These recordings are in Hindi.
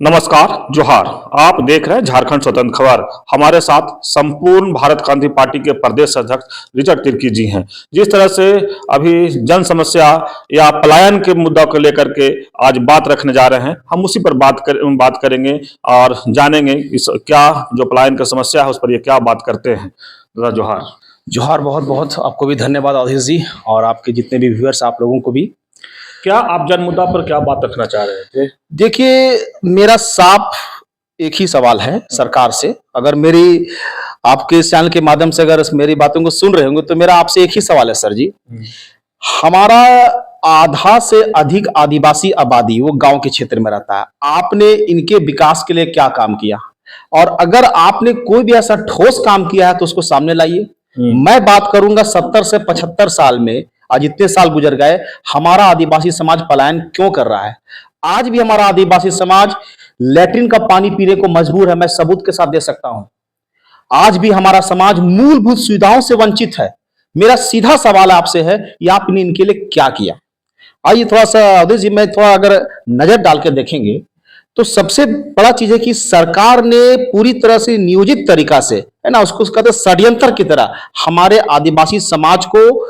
नमस्कार, जोहार। आप देख रहे हैं झारखंड स्वतंत्र खबर। हमारे साथ संपूर्ण भारत क्रांति पार्टी के प्रदेश अध्यक्ष रिचर्ड तिर्की जी हैं। जिस तरह से अभी जन समस्या या पलायन के मुद्दा को लेकर के आज बात रखने जा रहे हैं, हम उसी पर बात करेंगे और जानेंगे इस क्या जो पलायन की समस्या है उस पर ये क्या बात करते हैं। दादा जोहार। जोहार, बहुत बहुत आपको भी धन्यवाद आशीष जी, और आपके जितने भी व्यूअर्स आप लोगों को भी। क्या आप जन मुद्दा पर क्या बात रखना चाह रहे थे? देखिए, मेरा साफ एक ही सवाल है सरकार से। अगर मेरी आपके इस चैनल के माध्यम से अगर मेरी बातों को सुन रहे होंगे तो मेरा आपसे एक ही सवाल है सर जी। हमारा आधा से अधिक आदिवासी आबादी वो गांव के क्षेत्र में रहता है। आपने इनके विकास के लिए क्या काम किया, और अगर आपने कोई भी ऐसा ठोस काम किया है तो उसको सामने लाइए। मैं बात करूंगा 70 से 75 साल में, आज इतने साल गुजर गए, हमारा आदिवासी समाज पलायन क्यों कर रहा है। आज भी हमारा आदिवासी समाज लैट्रिन का पानी पीने को मजबूर है, मैं सबूत के साथ दे सकता हूं। आज भी हमारा समाज मूलभूत सुविधाओं से वंचित है। मेरा सीधा सवाल आपसे है कि आपने इनके लिए क्या किया। आइए थोड़ा सा अवधेश जी, मैं थोड़ा अगर नजर डाल के देखेंगे तो सबसे बड़ा चीज है कि सरकार ने पूरी तरह से नियोजित तरीका से, है ना, उसको कहते षड्यंत्र की तरह हमारे आदिवासी समाज को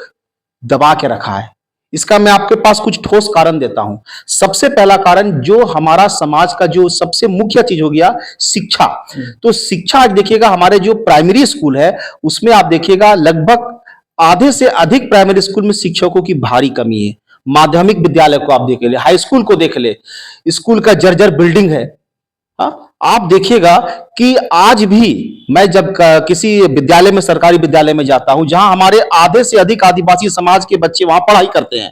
दबा के रखा है। इसका मैं आपके पास कुछ ठोस कारण देता हूं। सबसे पहला कारण, जो हमारा समाज का जो सबसे मुख्य चीज हो गया, शिक्षा। तो शिक्षा आज देखिएगा, हमारे जो प्राइमरी स्कूल है उसमें आप देखिएगा लगभग आधे से अधिक प्राइमरी स्कूल में शिक्षकों की भारी कमी है। माध्यमिक विद्यालय को आप देख ले, हाई स्कूल को देख ले, स्कूल का जर्जर बिल्डिंग है। आप देखिएगा कि आज भी मैं जब किसी विद्यालय में, सरकारी विद्यालय में जाता हूं जहां हमारे आधे से अधिक आदिवासी समाज के बच्चे वहां पढ़ाई करते हैं,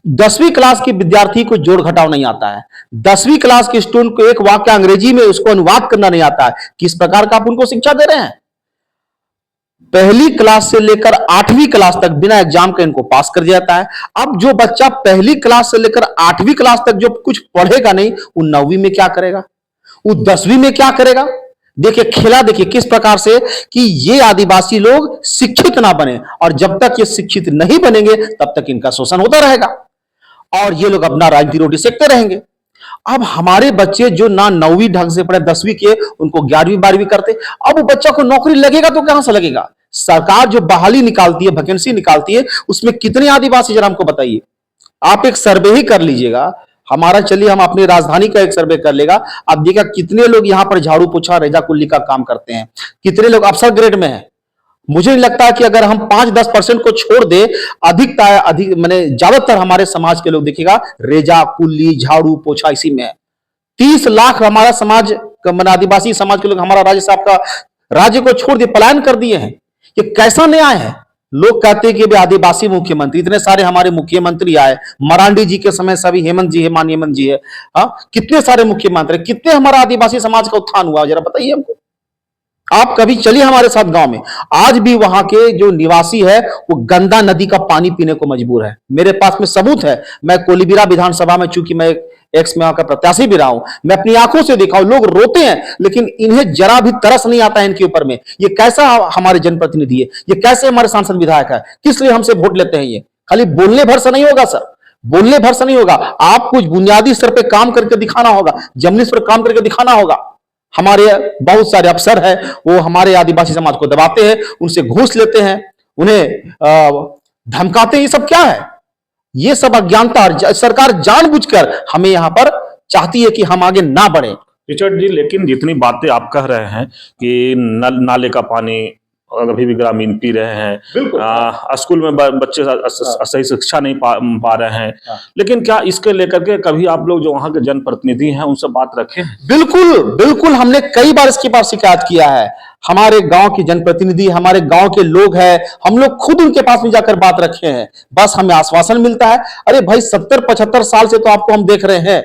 10वीं क्लास के विद्यार्थी को जोड़ घटाव नहीं आता है। 10वीं क्लास के स्टूडेंट को एक वाक्य अंग्रेजी में उसको अनुवाद करना नहीं आता है। किस प्रकार का आप उनको शिक्षा दे रहे हैं। पहली क्लास से लेकर 8वीं क्लास तक बिना एग्जाम के इनको पास कर दिया जाता है। अब जो बच्चा पहली क्लास से लेकर 8वीं क्लास तक जो कुछ पढ़ेगा नहीं, वो 9वीं में क्या करेगा, वो 10वीं में क्या करेगा। देखिए खेला, देखिए किस प्रकार से कि ये आदिवासी लोग शिक्षित ना बने, और जब तक ये शिक्षित नहीं बनेंगे तब तक इनका शोषण होता रहेगा और ये लोग अपना राजनीति रोटी सेकते रहेंगे। अब हमारे बच्चे जो ना 9वीं ढंग से पढ़े, 10वीं के, उनको 11वीं 12वीं करते। अब वो बच्चा को नौकरी लगेगा तो कहां से लगेगा। सरकार जो बहाली निकालती है, वैकेंसी निकालती है, उसमें कितने आदिवासी, जरा हमको बताइए। आप एक सर्वे ही कर लीजिएगा हमारा, चलिए हम अपनी राजधानी का एक सर्वे कर लेगा, आप देखिएगा कितने लोग यहां पर झाड़ू पोछा रेजा कुल्ली का काम करते हैं, कितने लोग अफसर ग्रेड में हैं। मुझे नहीं लगता है कि अगर हम 5-10% को छोड़ दे, अधिक मैंने ज्यादातर हमारे समाज के लोग देखिएगा रेजा कुल्ली झाड़ू पोछा इसी में है। 30 लाख हमारा समाज, आदिवासी समाज के लोग हमारा राज्य से आपका राज्य को छोड़ दिए, पलायन कर दिए हैं। ये कैसा न्याय है। लोग कहते हैं कि वे आदिवासी मुख्यमंत्री, इतने सारे हमारे मुख्यमंत्री आए, मरांडी जी के समय सभी, हेमंत जी है, माननीय हेमंत जी है, हाँ, कितने सारे मुख्यमंत्री, कितने हमारा आदिवासी समाज का उत्थान हुआ, जरा बताइए हमको। आप कभी चलिए हमारे साथ गांव में, आज भी वहां के जो निवासी है वो गंदा नदी का पानी पीने को मजबूर है। मेरे पास में सबूत है। मैं कोलीबिरा विधानसभा में, चूंकि मैं एक्स में का प्रत्याशी भी रहा हूं, मैं अपनी आंखों से देखा हूं, लोग रोते हैं लेकिन इन्हें जरा भी तरस नहीं आता है इनके ऊपर में। ये कैसा हमारे जनप्रतिनिधि है, ये कैसे हमारे सांसद विधायक है, किस लिए हमसे वोट लेते हैं। ये खाली बोलने भर से नहीं होगा सर, बोलने भर से नहीं होगा। आप कुछ बुनियादी स्तर पर काम करके दिखाना होगा, जमीनी स्तर पर काम करके दिखाना होगा। हमारे बहुत सारे अफसर हैं, वो हमारे आदिवासी समाज को दबाते हैं, उनसे घूस लेते हैं, उन्हें धमकाते हैं। ये सब क्या है, ये सब अज्ञानता। सरकार जानबूझकर हमें यहां पर चाहती है कि हम आगे ना बढ़े। रिचर्ड जी, लेकिन जितनी बातें आप कह रहे हैं कि नाले का पानी अभी भी ग्रामीण पी रहे हैं, स्कूल में बच्चे सही शिक्षा नहीं पा रहे हैं, लेकिन क्या इसके लेकर के कभी आप लोग जो वहां के जनप्रतिनिधि हैं उनसे बात रखे हैं? बिल्कुल बिल्कुल, हमने कई बार इसके पास शिकायत किया है। हमारे गांव के जनप्रतिनिधि, हमारे गांव के लोग हैं, हम लोग खुद उनके पास में जाकर बात रखे हैं। बस हमें आश्वासन मिलता है, अरे भाई 70-75 साल से तो आपको हम देख रहे हैं।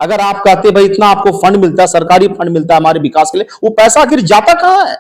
अगर आप कहते भाई इतना आपको फंड मिलता है, सरकारी फंड मिलता है हमारे विकास के लिए, वो पैसा आखिर जाता कहां है।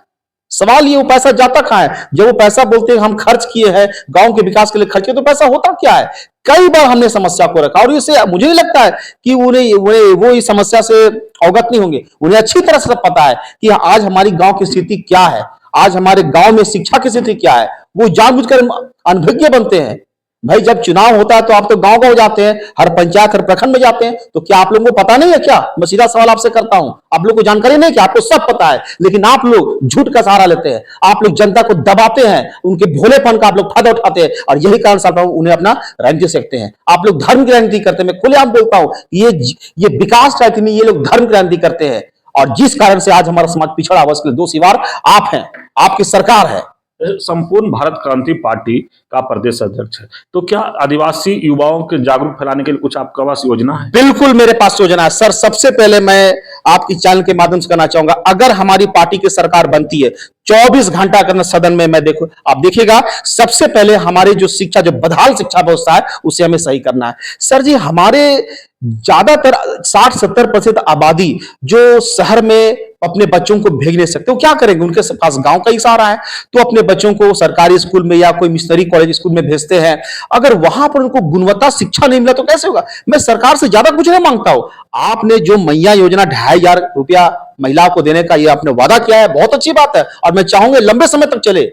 सवाल ये, वो पैसा जाता कहां है। जब वो पैसा बोलते हैं हम खर्च किए हैं, गांव के विकास के लिए खर्च किए, तो पैसा होता क्या है। कई बार हमने समस्या को रखा, और इससे मुझे नहीं लगता है कि उन्हें वो इस समस्या से अवगत नहीं होंगे। उन्हें अच्छी तरह से पता है कि आज हमारी गांव की स्थिति क्या है, आज हमारे गांव में शिक्षा की स्थिति क्या है। वो जानबूझकर अनभिज्ञ बनते हैं। भाई जब चुनाव होता है तो आप तो गांव गांव जाते हैं, हर पंचायत हर प्रखंड में जाते हैं, तो क्या आप लोगों को पता नहीं है क्या? मैं सीधा सवाल आपसे करता हूं, आप लोगों को जानकारी नहीं कि आपको सब पता है, लेकिन आप लोग झूठ का सहारा लेते हैं, आप लोग जनता को दबाते हैं, उनके भोलेपन का आप लोग फायदा उठाते हैं, और यही कारण साहब उन्हें अपना राजनीति सेकते हैं। आप लोग धर्म की राजनीति करते हैं, मैं खुलेआम बोलता हूं, ये विकास राजनीति नहीं, ये लोग धर्म की राजनीति करते हैं, और जिस कारण से आज हमारा समाज पिछड़ा हुआ उसके दोषीवार आप हैं, आपकी सरकार है। संपूर्ण भारत क्रांति पार्टी का प्रदेश अध्यक्ष है, तो क्या आदिवासी युवाओं के जागरूक फैलाने के लिए कुछ आपके पास योजना है? बिल्कुल मेरे पास योजना है सर। सबसे पहले मैं आपकी चैनल के माध्यम से कहना चाहूंगा, अगर हमारी पार्टी की सरकार बनती है 24 घंटा अगर सदन में मैं देखो, आप देखिएगा, सबसे पहले हमारी जो शिक्षा, जो बदहाल शिक्षा व्यवस्था है उसे हमें सही करना है सर जी। हमारे ज्यादातर 60-70% आबादी जो शहर में अपने बच्चों को भेज नहीं सकते, वो क्या करेंगे? उनके पास गांव का ही सहारा है, तो अपने बच्चों को सरकारी स्कूल में या कोई मिशनरी कॉलेज स्कूल में भेजते हैं। अगर वहां पर उनको गुणवत्ता शिक्षा नहीं मिला तो कैसे होगा? मैं सरकार से ज्यादा कुछ नहीं मांगता हूं। आपने जो मैया योजना 2500 रुपया महिलाओं को देने का ये आपने वादा किया है, बहुत अच्छी बात है, और मैं चाहूंगा लंबे समय तक चले।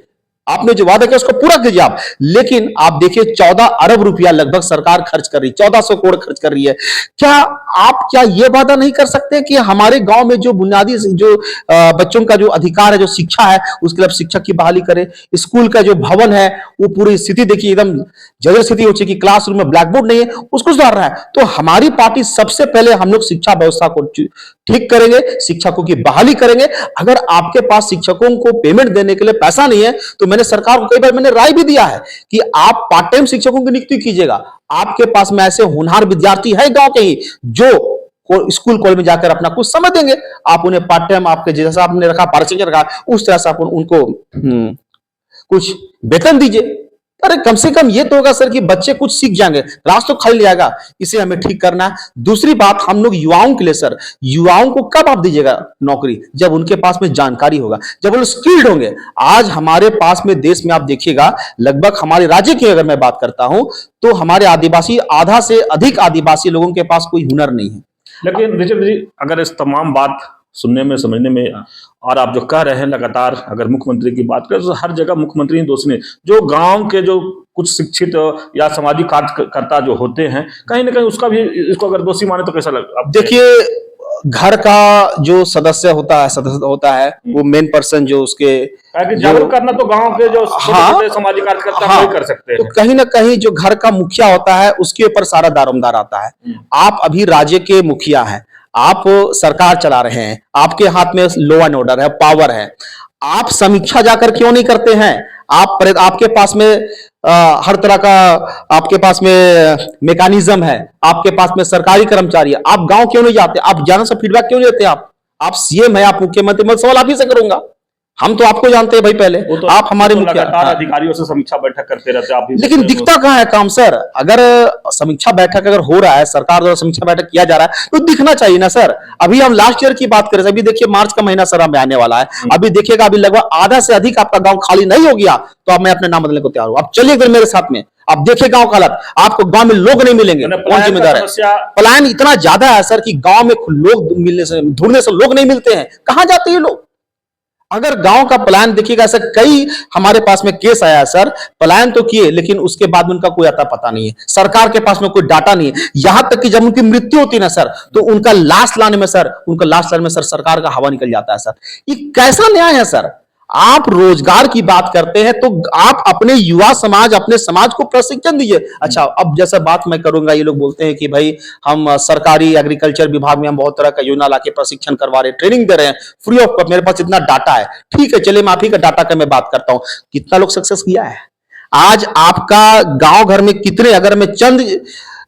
आपने जो वादा किया उसको पूरा कीजिए आप। लेकिन आप देखिए 14 अरब रुपया लगभग सरकार खर्च कर रही है, 1400 करोड़ खर्च कर रही है। क्या ये वादा नहीं कर सकते कि हमारे गांव में जो बुनियादी जो बच्चों का जो अधिकार है, जो शिक्षा है, उसके लिए शिक्षक की बहाली करें। स्कूल का जो भवन है वो पूरी स्थिति देखिए, एकदम जर्जर स्थिति हो चुकी, क्लासरूम में ब्लैक बोर्ड नहीं है, उसको सुधार रहा है। तो हमारी पार्टी सबसे पहले हम लोग शिक्षा व्यवस्था को ठीक करेंगे, शिक्षकों की बहाली करेंगे। अगर आपके पास शिक्षकों को पेमेंट देने के लिए पैसा नहीं है तो मैंने सरकार को कई बार मैंने राय भी दिया है कि आप पार्ट टाइम शिक्षकों की नियुक्ति कीजिएगा। आपके पास में ऐसे होनहार विद्यार्थी है गांव के ही जो स्कूल कॉलेज में जाकर अपना कुछ समझ देंगे, आप उन्हें पार्ट टाइम आपके जैसा आपने रखा पारिश्रमिक रखा उस तरह से आप उनको कुछ वेतन दीजिए। अरे कम से कम ये तो होगा सर कि बच्चे कुछ सीख जाएंगे, रास्ता तो खाली जाएगा। इसे हमें ठीक करना है। दूसरी बात, हम लोग युवाओं के लिए सर, युवाओं को कब आप दीजिएगा नौकरी? जब उनके पास में जानकारी होगा, जब वो स्किल्ड होंगे। आज हमारे पास में देश में आप देखिएगा, लगभग हमारे राज्य की अगर मैं बात करता हूं तो हमारे आदिवासी, आधा से अधिक आदिवासी लोगों के पास कोई हुनर नहीं है। लेकिन रिचर्ड जी, अगर इस तमाम बात सुनने में समझने में और आप जो कह रहे हैं लगातार, अगर मुख्यमंत्री की बात करें तो हर जगह मुख्यमंत्री दोषी नहीं, जो गांव के जो कुछ शिक्षित या सामाजिक कार्यकर्ता जो होते हैं, कहीं ना कहीं उसका भी, इसको अगर दोषी माने तो कैसा लगता? अब देखिए, घर का जो सदस्य होता है वो मेन पर्सन जो उसके जागरूक करना तो गांव के जो सामाजिक कार्यकर्ता वही कर सकते हैं। तो कहीं ना कहीं जो घर का मुखिया होता है उसके ऊपर सारा दारोमदार आता है। आप अभी राज्य के मुखिया हैं, आप सरकार चला रहे हैं, आपके हाथ में लॉ एंड ऑर्डर है, पावर है, आप समीक्षा जाकर क्यों नहीं करते हैं? आपके पास में हर तरह का आपके पास में मैकेनिज्म है, आपके पास में सरकारी कर्मचारी है, आप गांव क्यों नहीं जाते? आप जाने से फीडबैक क्यों नहीं लेते? आप सीएम है, आप मुख्यमंत्री, मैं सवाल आप ही से करूंगा। हम तो आपको जानते हैं भाई पहले, तो आप हमारे तो मुखिया, अधिकारियों से समीक्षा बैठक करते रहते हैं आप भी, लेकिन दिखता कहाँ है काम सर? अगर समीक्षा बैठक अगर हो रहा है, सरकार द्वारा समीक्षा बैठक किया जा रहा है तो दिखना चाहिए ना सर। अभी हम लास्ट ईयर की बात करें, अभी देखिए मार्च का महीना सर हमें आने वाला है, अभी देखिएगा, अभी लगभग आधा से अधिक आपका गांव खाली नहीं हो गया, तो अब मैं अपने नाम बदलने को तैयार हूं। आप चलिए अगर मेरे साथ में, आप देखिए गांव का हालत, आपको गांव में लोग नहीं मिलेंगे, कौन जिम्मेदार है? पलायन इतना ज्यादा है सर कि गांव में लोग मिलने से, ढूंढने से लोग नहीं मिलते हैं, कहां जाते हैं लोग? अगर गांव का पलायन देखिएगा, ऐसा कई हमारे पास में केस आया है सर, पलायन तो किए लेकिन उसके बाद उनका कोई आता पता नहीं है, सरकार के पास में कोई डाटा नहीं है। यहां तक कि जब उनकी मृत्यु होती है ना सर, तो उनका लाश लाने में सर सरकार का हवा निकल जाता है सर। ये कैसा न्याय है सर? आप रोजगार की बात करते हैं तो आप अपने युवा समाज, अपने समाज को प्रशिक्षण दीजिए। अच्छा, अब जैसा बात मैं करूंगा, ये लोग बोलते हैं कि भाई हम सरकारी एग्रीकल्चर विभाग में हम बहुत तरह का योजना लाके प्रशिक्षण करवा रहे हैं, ट्रेनिंग दे रहे हैं फ्री ऑफ कॉस्ट, मेरे पास इतना डाटा है। ठीक है, चलिए मैं आप ही का डाटा का मैं बात करता हूं, कितना लोग सक्सेस किया है आज आपका गांव घर में कितने, अगर मैं चंद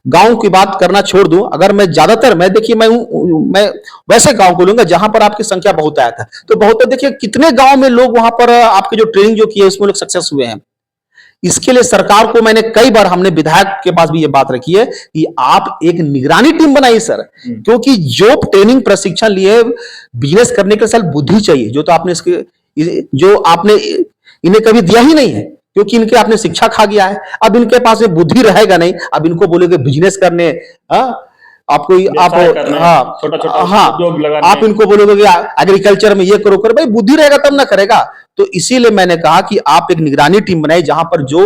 गांव की बात करना छोड़ दूं, अगर मैं ज्यादातर, मैं देखिए मैं वैसे गांव को लूंगा जहां पर आपकी संख्या बहुत आया था, तो बहुत देखिए कितने गांव में लोग वहां पर आपके जो ट्रेनिंग जो की है उसमें लोग सक्सेस हुए हैं। इसके लिए सरकार को मैंने कई बार, हमने विधायक के पास भी ये बात रखी है कि आप एक निगरानी टीम बनाइए सर, क्योंकि जो ट्रेनिंग प्रशिक्षण लिए बिजनेस करने के साथ बुद्धि चाहिए, जो तो आपने इसके, जो आपने इन्हें कभी दिया ही नहीं है, क्योंकि इनके आपने शिक्षा खा गया है। अब इनके पास में बुद्धि रहेगा नहीं, अब इनको बोलोगे बिजनेस करने, आपको आप आप इनको बोलोगे एग्रीकल्चर में ये करो भाई बुद्धि रहेगा तब ना करेगा। तो इसीलिए मैंने कहा कि आप एक निगरानी टीम बनाए जहां पर जो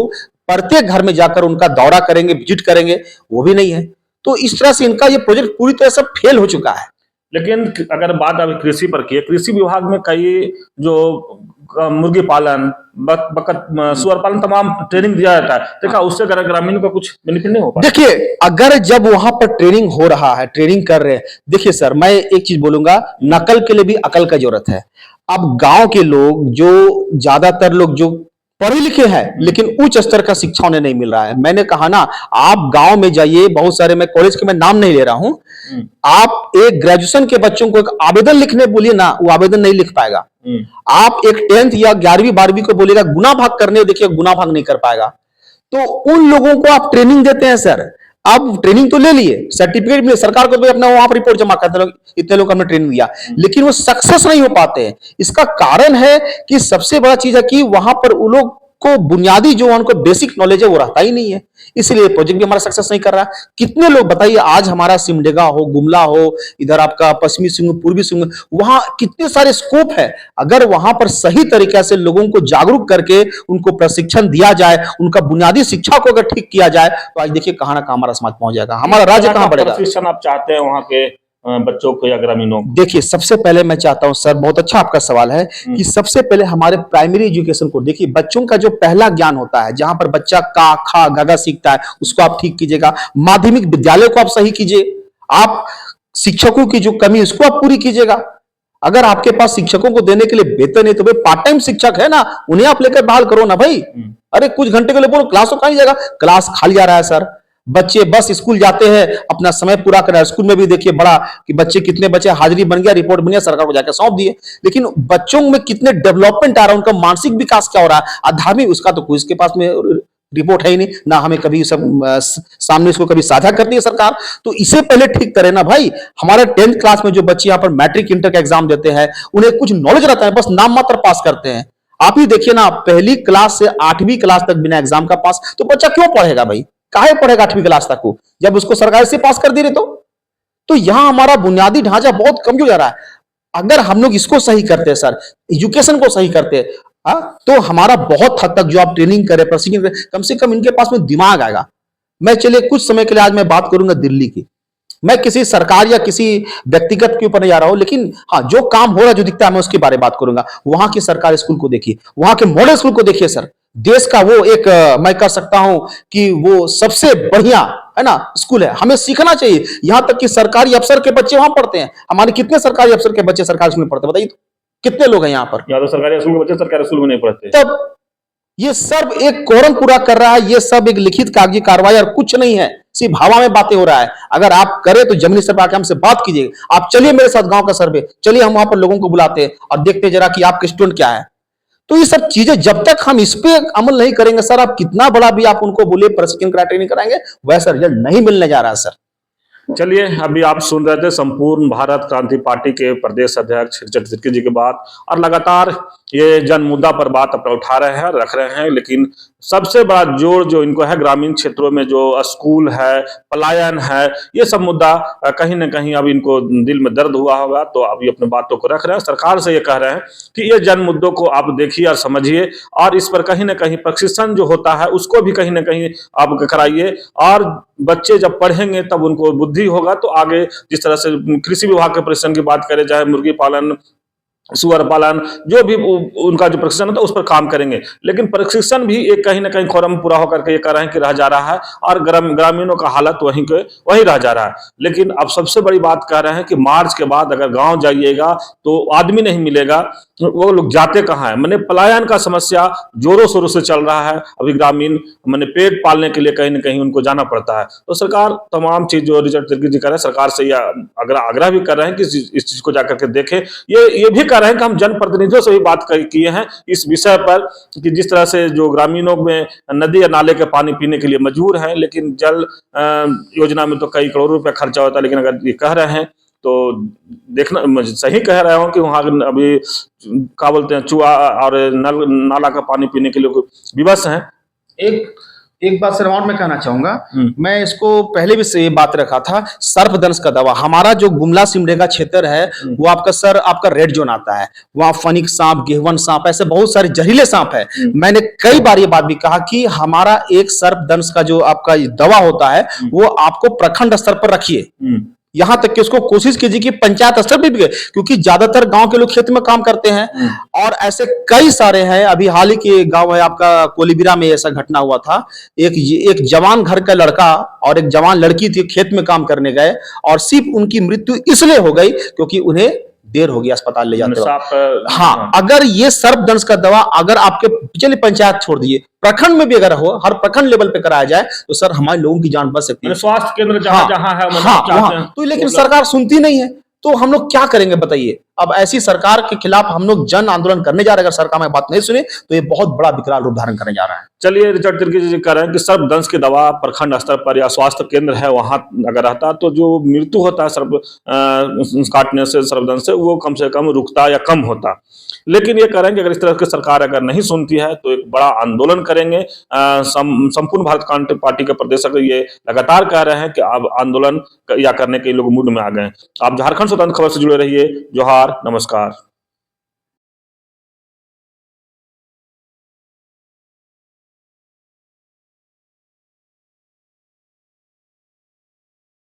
प्रत्येक घर में जाकर उनका दौरा करेंगे, विजिट करेंगे, वो भी नहीं है। तो इस तरह से इनका ये प्रोजेक्ट पूरी तरह से फेल हो चुका है। लेकिन अगर बात अभी कृषि पर की है, कृषि विभाग में कई जो मुर्गी पालन, बकत, सुअर पालन तमाम ट्रेनिंग दिया जाता है, देखा उससे ग्रामीण का कुछ बेनिफिट नहीं हो पाता। देखिए, अगर जब वहां पर ट्रेनिंग हो रहा है, ट्रेनिंग कर रहे हैं, देखिए सर, मैं एक चीज बोलूंगा, नकल के लिए भी अकल का जरूरत है। अब गांव के लोग, जो ज्यादातर लोग जो पढ़े लिखे हैं लेकिन उच्च स्तर का शिक्षा उन्हें नहीं मिल रहा है। मैंने कहा ना, आप गांव में जाइए, बहुत सारे, मैं कॉलेज के मैं नाम नहीं ले रहा हूं, आप एक ग्रेजुएशन के बच्चों को एक आवेदन लिखने बोलिए ना, वो आवेदन नहीं लिख पाएगा। आप एक 10th या 11वीं 12वीं को बोलेगा गुना भाग करने, देखिए गुना भाग नहीं कर पाएगा। तो उन लोगों को आप ट्रेनिंग देते हैं सर। आप ट्रेनिंग तो ले लिए, सर्टिफिकेट भी सरकार को तो अपना वहां पर रिपोर्ट जमा करते, लोग इतने लोग हमने ट्रेनिंग दिया, लेकिन वो सक्सेस नहीं हो पाते हैं। इसका कारण है कि सबसे बड़ा चीज है कि वहां पर वो लोग को बुनियादी जो उनको बेसिक नॉलेज है वो रहता ही नहीं है, इसलिए प्रोजेक्ट भी हमारा सक्सेस नहीं कर रहा। कितने लोग बताइए, आज हमारा सिमडेगा हो, गुमला हो, इधर आपका पश्चिमी सिंहभूम, पूर्वी सिंहभूम, वहां कितने सारे स्कोप है। अगर वहां पर सही तरीके से लोगों को जागरूक करके उनको प्रशिक्षण दिया जाए, उनका बुनियादी शिक्षा को अगर ठीक किया जाए, तो आज देखिए कहां ना कहां हमारा समाज पहुंच जाएगा, हमारा राज्य कहां बढ़ेगा। प्रशिक्षण आप चाहते हैं वहां के बच्चों को या ग्रामीणों को? देखिए, सबसे पहले मैं चाहता हूं सर, बहुत अच्छा आपका सवाल है, कि सबसे पहले हमारे प्राइमरी एजुकेशन को देखिए, बच्चों का जो पहला ज्ञान होता है, जहां पर बच्चा का खा गागा सीखता है, उसको आप ठीक कीजिएगा। माध्यमिक विद्यालय को आप सही कीजिए। आप शिक्षकों की जो कमी उसको आप पूरी कीजिएगा। अगर आपके पास शिक्षकों को देने के लिए वेतन है, तो भाई पार्ट टाइम शिक्षक है ना, उन्हें आप लेकर बहाल करो ना भाई। अरे कुछ घंटे के लिए बोलो, क्लास तो कहीं जाएगा, क्लास खाली जा रहा है सर। बच्चे बस स्कूल जाते हैं, अपना समय पूरा कर रहे हैं। स्कूल में भी देखिए बड़ा कि बच्चे कितने बच्चे, हाजिरी बन गया, रिपोर्ट बन गया, सरकार को जाकर सौंप दिए, लेकिन बच्चों में कितने डेवलपमेंट आ रहा है, उनका मानसिक विकास क्या हो रहा है, आध्यात्मिक, उसका तो कोई इसके पास में रिपोर्ट है ही नहीं ना। हमें कभी सब सामने इसको कभी साझा करती है सरकार। तो इसे पहले ठीक करें ना भाई। हमारे 10th क्लास में जो बच्चे यहाँ पर मैट्रिक इंटर का एग्जाम देते हैं, उन्हें कुछ नॉलेज रहता है, बस नाम मात्र पास करते हैं। आप ही देखिए ना, पहली क्लास से 8वीं क्लास तक बिना एग्जाम का पास, तो बच्चा क्यों पढ़ेगा भाई, काहे पढ़ेगा 8वीं क्लास तक को, जब उसको सरकार से पास कर दे रही। तो यहां हमारा बुनियादी ढांचा बहुत कमजोर जा रहा है। अगर हम लोग इसको सही करते हैं सर, एजुकेशन को सही करते हैं, तो हमारा बहुत हद तक जो आप ट्रेनिंग करें, प्रशिक्षण करें, कम से कम इनके पास में दिमाग आएगा। मैं चलिए कुछ समय के लिए आज मैं बात करूंगा दिल्ली की। मैं किसी सरकार या किसी व्यक्तिगत के ऊपर नहीं जा रहा हूं, लेकिन हाँ, जो काम हो रहा है, जो दिखता है, मैं उसके बारे में बात करूंगा। वहां की सरकारी स्कूल को देखिए, वहां के मॉडल स्कूल को देखिए सर। देश का वो एक मैं कह सकता हूं कि वो सबसे बढ़िया है ना स्कूल है, हमें सीखना चाहिए। यहां तक कि सरकारी अफसर के बच्चे वहां पढ़ते हैं। हमारे कितने सरकारी अफसर के बच्चे सरकारी स्कूल में पढ़ते हैं, बताइए तो कितने लोग हैं यहाँ पर? या तो सरकारी स्कूल के बच्चे सरकारी स्कूल में नहीं पढ़ते। तब ये सब एक कोरम पूरा कर रहा है, ये सब एक लिखित कागजी कार्रवाई और कुछ नहीं है, सिर्फ हवा में बातें हो रहा है। अगर आप करें तो जमीनी स्तर पर आके हमसे बात कीजिए। आप चलिए मेरे साथ गांव का सर्वे, चलिए हम वहां पर लोगों को बुलाते हैं और देखते जरा कि आपके स्टूडेंट क्या है। तो ये सब चीजें जब तक हम इस पे अमल नहीं करेंगे सर, आप कितना बड़ा भी आप उनको बोलिए प्रशिक्षण करा ट्रेनिंग कराएंगे, वैसा रिजल्ट नहीं मिलने जा रहा है सर। चलिए, अभी आप सुन रहे थे संपूर्ण भारत क्रांति पार्टी के प्रदेश अध्यक्ष रिचर्ड तिर्की जी की बात, और लगातार ये जन मुद्दा पर बात अपना उठा रहे हैं, रख रहे हैं, लेकिन सबसे बड़ा जोर जो इनको है ग्रामीण क्षेत्रों में जो स्कूल है, पलायन है, ये सब मुद्दा कहीं ना कहीं अब इनको दिल में दर्द हुआ होगा, तो अब ये अपने बातों को रख रहे हैं। सरकार से ये कह रहे हैं कि ये जन मुद्दों को आप देखिए और समझिए, और इस पर कहीं ना कहीं प्रशिक्षण जो होता है उसको भी कहीं ना कहीं आप कराइए, और बच्चे जब पढ़ेंगे तब उनको बुद्धि होगा, तो आगे जिस तरह से कृषि विभाग के प्रशिक्षण की बात करें, चाहे मुर्गी पालन, सुअर पालन, जो भी उनका जो प्रशिक्षण होता है उस पर काम करेंगे। लेकिन प्रशिक्षण भी एक कहीं ना कहीं खोरम पूरा होकर के ये कह रहे हैं कि रह जा रहा है, और ग्रामीणों का हालत वहीं रह जा रहा है। लेकिन अब सबसे बड़ी बात कह रहे हैं कि मार्च के बाद अगर गांव जाइएगा तो आदमी नहीं मिलेगा, वो लोग जाते कहाँ हैं। मैंने पलायन का समस्या जोरों शोरों से चल रहा है। अभी ग्रामीण मैंने पेट पालने के लिए कहीं ना कहीं उनको जाना पड़ता है। तो सरकार तमाम चीज जो रिचर्ड तिर्की जी कर रहे हैं, सरकार से यह आग्रह भी कर रहे हैं कि इस चीज को जाकर के देखें। ये भी कह रहे हैं कि हम जनप्रतिनिधियों से भी बात किए हैं इस विषय पर, कि जिस तरह से जो ग्रामीणों में नदी या नाले के पानी पीने के लिए मजबूर हैं, लेकिन जल योजना में तो कई करोड़ों रुपया खर्चा होता है। लेकिन अगर ये कह रहे हैं तो देखना, सही कह रहे हो कि वहाँ अभी क्या बोलते हैं, चूहा और नाला का पानी पीने के लिए विवश हैं। एक बात सर और मैं कहना चाहूंगा, मैं इसको पहले भी से ये बात रखा था, सर्पदंश का दवा हमारा जो गुमला सिमडेगा क्षेत्र है वो आपका सर आपका रेड जोन आता है, वहां फनिक सांप, गेहवन सांप, ऐसे बहुत सारे जहरीले सांप है। मैंने कई बार ये बात भी कहा कि हमारा एक सर्पदंश का जो आपका दवा होता है वो आपको प्रखंड स्तर पर रखिए, यहां तक कि उसको कोशिश कीजिए कि पंचायत स्तर पर भी गए, क्योंकि ज्यादातर गांव के लोग खेत में काम करते हैं और ऐसे कई सारे हैं। अभी हाल ही के गांव है आपका कोलीबिरा में ऐसा घटना हुआ था, एक जवान घर का लड़का और एक जवान लड़की थी, खेत में काम करने गए और सिर्फ उनकी मृत्यु इसलिए हो गई क्योंकि उन्हें देर हो गई अस्पताल ले जाते वक्त। हाँ, अगर ये सर्पदंश का दवा अगर आपके चलिए पंचायत छोड़ दिए, प्रखंड में भी अगर हो, हर प्रखंड लेवल पे कराया जाए तो सर हमारे लोगों की जान बच सकती है। स्वास्थ्य केंद्र जहां जहां है हाँ, तो लेकिन सरकार सुनती नहीं है, तो हम लोग क्या करेंगे बताइए। अब ऐसी सरकार के खिलाफ हम लोग जन आंदोलन करने जा रहे हैं, अगर सरकार में बात नहीं सुने तो ये बहुत बड़ा विकराल रूप धारण करने जा रहा है। चलिए, रिचर्ड तिर्की जी कह रहे हैं कि सर्पदंश की दवा प्रखंड स्तर पर या स्वास्थ्य केंद्र है वहां अगर रहता तो जो मृत्यु होता है सर्प काटने से, सर्पदंश से, वो कम से कम रुकता या कम होता। लेकिन ये कह रहे हैं कि अगर इस तरह की सरकार अगर नहीं सुनती है तो एक बड़ा आंदोलन करेंगे। संपूर्ण भारत कांग्रेस पार्टी के प्रदेश ये लगातार कह रहे हैं कि अब आंदोलन या करने के लोग मूड में आ गए। आप झारखंड स्वतंत्र खबर से जुड़े रहिए। जोहार, नमस्कार।